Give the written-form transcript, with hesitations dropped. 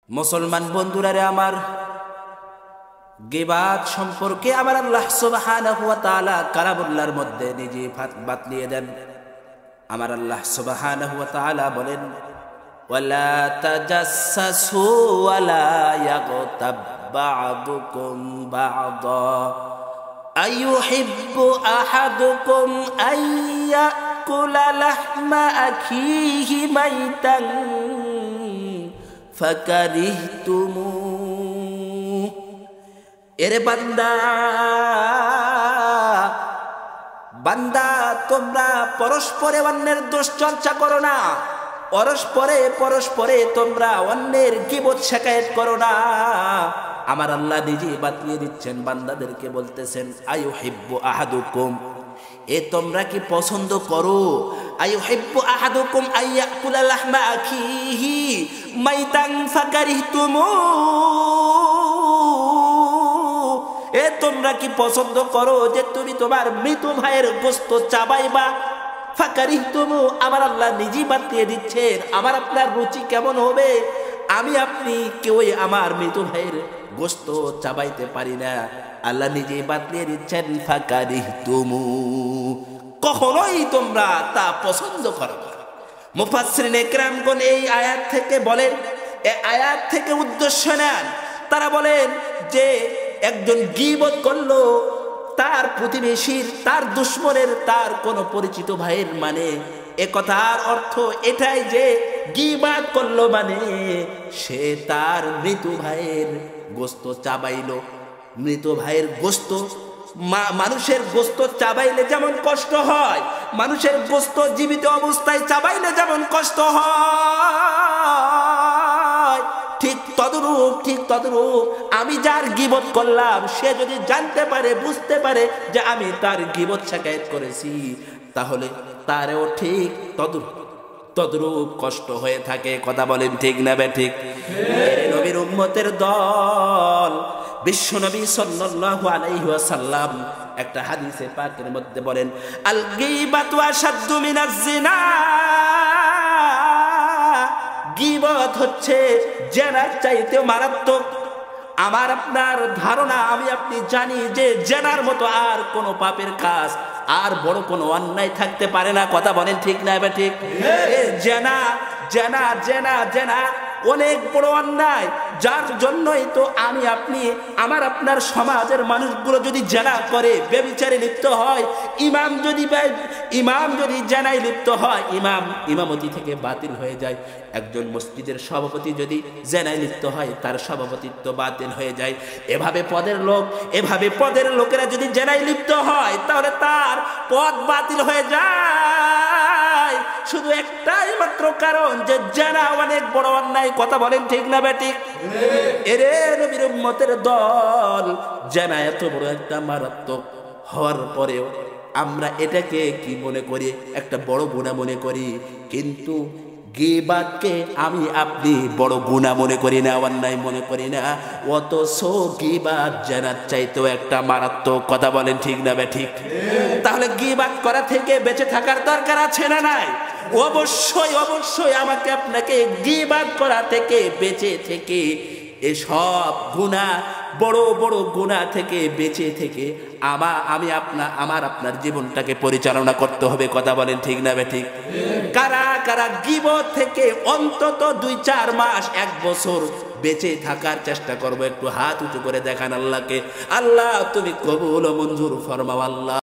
মুসলমান বন্ধুরা রে আমার, গীবাত সম্পর্কে আমার আল্লাহ সুবহানাহু ওয়া তাআলা কালামুল্লাহর মধ্যে নিজে বাতলিয়ে দেন। আমার আল্লাহ সুবহানাহু ওয়া তাআলা বলেন, ওয়ালা তাজাসসু ওয়ালা ইয়াগতাব বা'দুকুম বা'দা আইয়ুহিব্বু আহাদুকুম আইয়াকুলা লাহমা আখিহি মাইতান ফাকারিহতুমু। এরে বান্দা, বান্দা তোমরা পরস্পরে অন্যের দোষ চর্চা করো না, পরস্পরে তোমরা অন্যের গীবত শিকায়ত করো না। আমার আল্লাহ নিজে বাতলিয়ে দিচ্ছেন, বান্দাদেরকে বলতেছেন, আইয়ুহিব্বু আহাদুকুম, এ তোমরা কি পছন্দ করো, আইয়ুহিব্বু আহাদুকুম আইয়াকুলা লাহমা আখিহি মাইতান ফাকারিহতুমু, এ তোমরা কি পছন্দ করো যে তুমি তোমার মৃত ভাইয়ের গোশত চাবাইবা? ফাকারিহতুমু, আমার আল্লাহ নিজেই বাতলিয়ে দিচ্ছেন আমার আপনার রুচি কেমন হবে। আমি আপনি কেউই আমার মৃত ভাইয়ের গোশত চাবাইতে পারি না। আল্লাহ নিজেই বাতলিয়ে দিচ্ছেন ফাকারিহতুমু, কখনোই তোমরা তা পছন্দ করো না। মুফাসসিরিনে কেরামগণ এই আয়াত থেকে বলেন, এই আয়াত থেকে উদ্দেশ্য নেন, তারা বলেন যে একজন গীবত করলো তার প্রতিবেশীর, তার দুশমনের, তার কোনো পরিচিত ভাইয়ের, মানে এ কথার অর্থ এটাই যে গীবত করলো মানে সে তার মৃত ভাইয়ের গোশত চাবাইলো। মৃত ভাইয়ের গোশত, মানুষের গোশত চাবাইলে যেমন কষ্ট হয়, মানুষের গোশত জীবিত অবস্থায় চাবাইলে যেমন কষ্ট হয়, ঠিক তদরূপ আমি যার গীবত করলাম সে যদি জানতে পারে, বুঝতে পারে যে আমি তার গীবত শিকায়ত করেছি, তাহলে তারও ঠিক তদরূপ কষ্ট হয়ে থাকে। কথা বলেন ঠিক না বেঠিক? নবীর উম্মতের দল বিশ্বনবী সাল্লাল্লাহু আলাইহি ওয়াসাল্লাম একটা হাদিসে পাকের মধ্যে বলেন, আল গীবাতু আশাদ্দু মিনাজ জিনা, গীবত হচ্ছে জেনার চাইতেও মারাত্মক। আমার আপনার ধারণা, আমি আপনি জানি যে জেনার মতো আর কোনো পাপের কাজ, আর বড় কোনো অন্যায় থাকতে পারে না। কথা বলেন ঠিক না এবার ঠিক? জেনা জেনা জেনা জেনা অনেক বড় অন্যায়, যার জন্যই তো আমি আপনি, আমার আপনার সমাজের মানুষগুলো যদি জেনা করে, ব্যভিচারে লিপ্ত হয়, ইমাম যদি জেনায় লিপ্ত হয়, ইমামতি থেকে বাতিল হয়ে যায়। একজন মসজিদের সভাপতি যদি জেনায় লিপ্ত হয়, তার সভাপতিত্ব বাতিল হয়ে যায়। এভাবে পদের লোকেরা যদি জেনায় লিপ্ত হয়, তাহলে তার পদ বাতিল হয়ে যায়। শুধু একটাই মাত্র কারণ যে জেনা অনেক বড় অন্যায়। কথা বলেন ঠিক না বেঠিক? এরে নবীর উম্মতের দল, জেনা এত বড় একটা মারাত্মক হওয়ার পরেও আমরা এটাকে কি মনে করি? একটা বড় গুনাহ মনে করি। কিন্তু গীবাতকে আমি আপনি বড় গুনাহ মনে করি না, অন্যায় মনে করি না। অথচ গীবাত জেনার চাইতেও একটা মারাত্মক। কথা বলেন ঠিক না বেঠিক? তাহলে গীবাত করা থেকে বেঁচে থাকার দরকার আছে না নাই? অবশ্যই আমাকে আপনাকে গীবাত করা থেকে বেঁচে থেকে, এসব গুনাহ, বড় বড় গুনাহ থেকে বেঁচে থেকে আমার আপনার জীবনটাকে পরিচালনা করতে হবে। কথা বলেন ঠিক না বেঠিক? কারা কারা গীবত থেকে অন্তত 2-4 মাস, 1 বছর বেঁচে থাকার চেষ্টা করবো? একটু হাত উঁচু করে দেখান আল্লাহকে। আল্লাহ তুমি কবুল ও মঞ্জুর ফরমাও আল্লাহ।